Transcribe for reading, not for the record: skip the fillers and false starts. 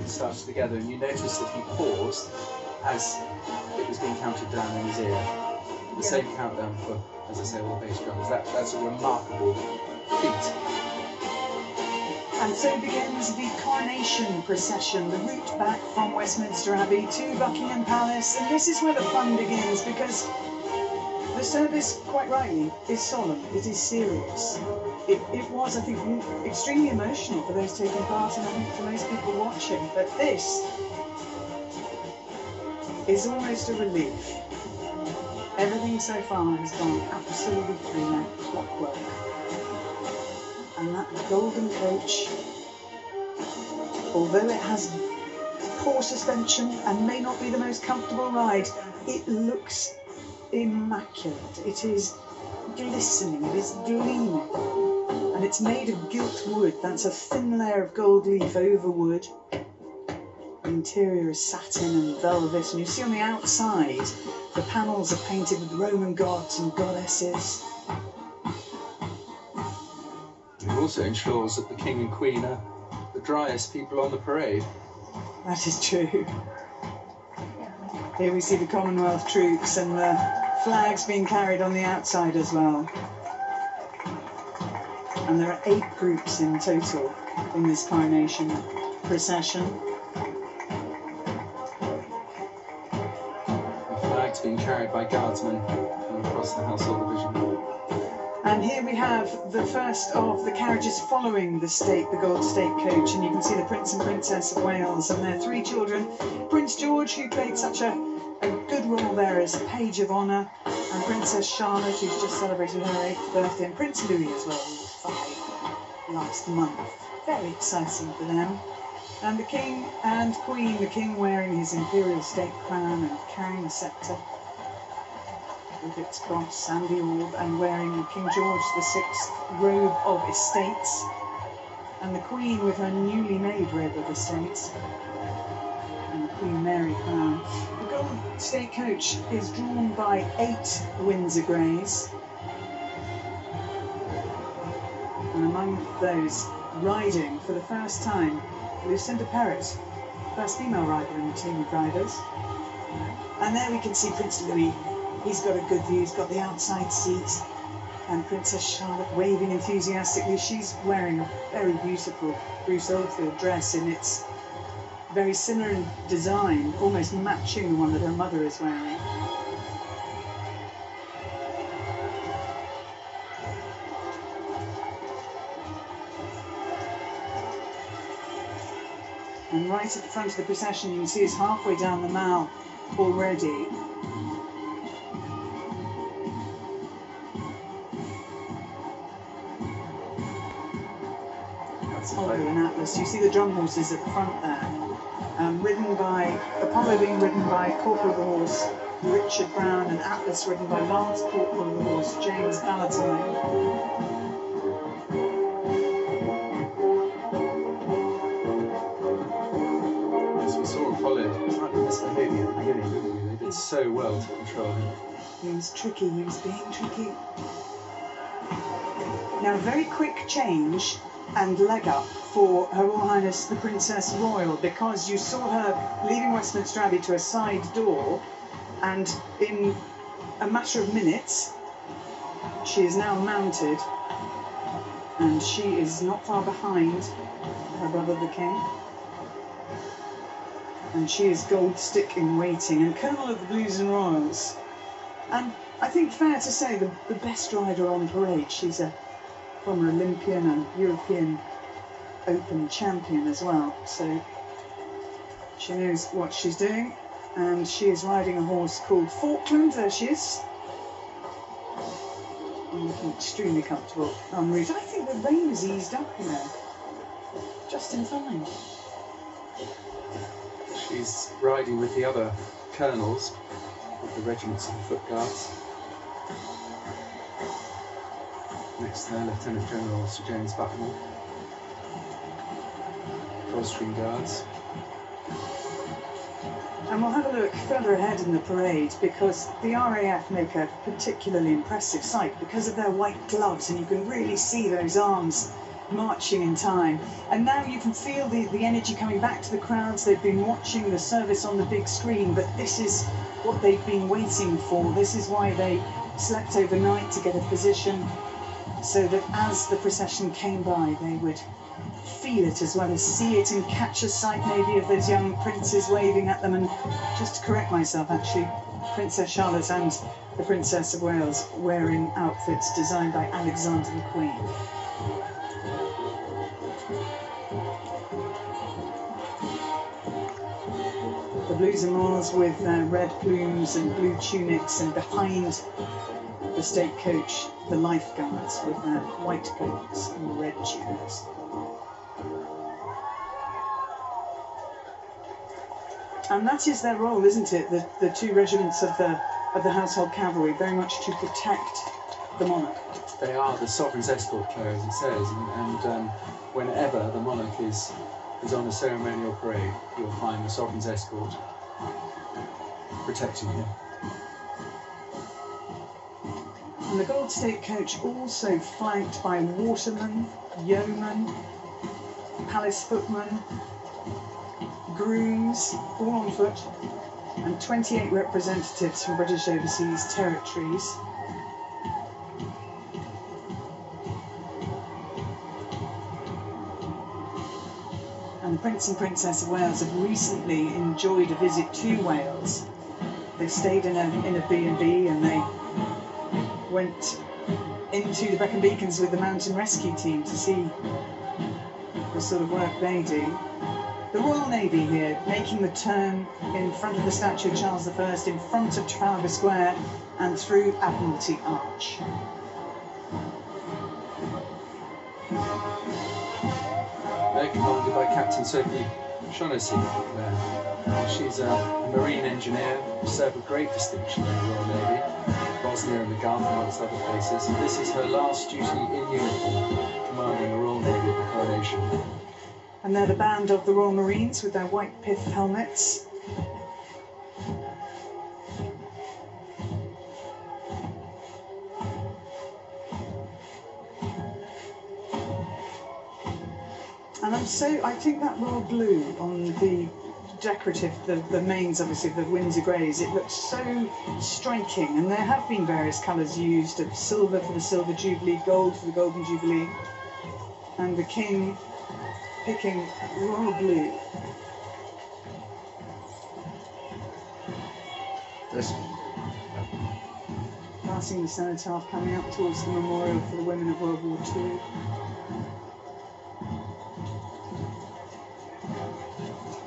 started together, and you notice that he paused as it was being counted down in his ear. The same countdown for, as I say, all the bass drums. That's a remarkable feat. And so begins the coronation procession, the route back from Westminster Abbey to Buckingham Palace. And this is where the fun begins, because the service, quite rightly, is solemn, it is serious. It was, I think, extremely emotional for those taking part, and I think for most people watching. But this is almost a relief. Everything so far has gone absolutely through like clockwork. And that golden coach, although it has poor suspension and may not be the most comfortable ride, it looks immaculate. It is glistening, it is gleaming, and it's made of gilt wood. That's a thin layer of gold leaf over wood. The interior is satin and velvet, and you see on the outside the panels are painted with Roman gods and goddesses. It also ensures that the King and Queen are the driest people on the parade. That is true. Here we see the Commonwealth troops and the flags being carried on the outside as well. And there are 8 groups in total in this coronation procession. The flags being carried by guardsmen from across the household division. And here we have the first of the carriages following the state, the gold state coach, and you can see the Prince and Princess of Wales and their 3 children. Prince George, who played such a good role there as page of honour, and Princess Charlotte, who's just celebrated her 8th birthday, and Prince Louis as well, who was 5 last month. Very exciting for them. And the King and Queen, the King wearing his imperial state crown and carrying the sceptre with its cross and the orb, and wearing King George VI's robe of estates, and the Queen with her newly made robe of estates, and the Queen Mary crown. The gold state coach is drawn by 8 Windsor Greys, and among those riding for the first time, Lucinda Perrott, first female rider in the team of riders. And there we can see Prince Louis. He's got a good view, he's got the outside seat, and Princess Charlotte waving enthusiastically. She's wearing a very beautiful Bruce Oldfield dress, and it's very similar in design, almost matching the one that her mother is wearing. And right at the front of the procession, you can see us halfway down the Mall already. Apollo and Atlas. You see the drum horses at the front there, ridden by Apollo being ridden by Corporal of the Horse Richard Brown, and Atlas ridden by Lance Corporal of the Horse James Valentine. As we saw Apollo slightly misbehaving at the beginning, didn't we? They did so well to control him. He was tricky, he was being tricky. Now, a very quick change and leg up for Her Royal Highness the Princess Royal, because you saw her leaving Westminster Abbey to a side door, and in a matter of minutes she is now mounted, and she is not far behind her brother the King, and she is gold stick in waiting and Colonel of the Blues and Royals, and I think fair to say the best rider on parade. She's a former Olympian and European Open champion as well, so she knows what she's doing, and she is riding a horse called Falkland. There she is, and looking extremely comfortable en route. I think the rain has eased up, you know, just in time. She's riding with the other colonels of the regiments of the Foot Guards. Next to their Lieutenant General Sir James Bucknell, Coldstream Guards. And we'll have a look further ahead in the parade, because the RAF make a particularly impressive sight because of their white gloves, and you can really see those arms marching in time. And now you can feel the energy coming back to the crowds. They've been watching the service on the big screen, but this is what they've been waiting for. This is why they slept overnight, to get a position so that as the procession came by, they would feel it as well as see it and catch a sight maybe of those young princes waving at them. And just to correct myself, actually, Princess Charlotte and the Princess of Wales wearing outfits designed by Alexander McQueen. The Blues and Moors with red plumes and blue tunics, and behind the state coach, the lifeguards with their white coats and red tunics. And that is their role, isn't it? The two regiments of the household cavalry, very much to protect the monarch. They are the sovereign's escort, Claire, as it says, and whenever the monarch is on a ceremonial parade, you'll find the sovereign's escort protecting him. And the Gold State Coach also flanked by watermen, yeomen, palace footmen, grooms, all on foot, and 28 representatives from British overseas territories. And the Prince and Princess of Wales have recently enjoyed a visit to Wales. They stayed in a B&B, and they went into the Brecon Beacons with the mountain rescue team to see the sort of work they do. The Royal Navy here, making the turn in front of the statue of Charles I, in front of Trafalgar Square and through Admiralty Arch. They're commanded by Captain Sophie Shaughnessy. She's a marine engineer who served with great distinction in the Royal Navy, Bosnia and the Gulf, amongst other places. And this is her last duty in uniform, commanding the Royal Navy at the Coronation. And they're the band of the Royal Marines with their white pith helmets. And I think that royal blue on the decorative, the mains obviously, the Windsor Greys, it looks so striking. And there have been various colours used, of silver for the Silver Jubilee, gold for the Golden Jubilee, and the King picking royal blue. Passing the cenotaph, coming up towards the memorial for the women of World War II.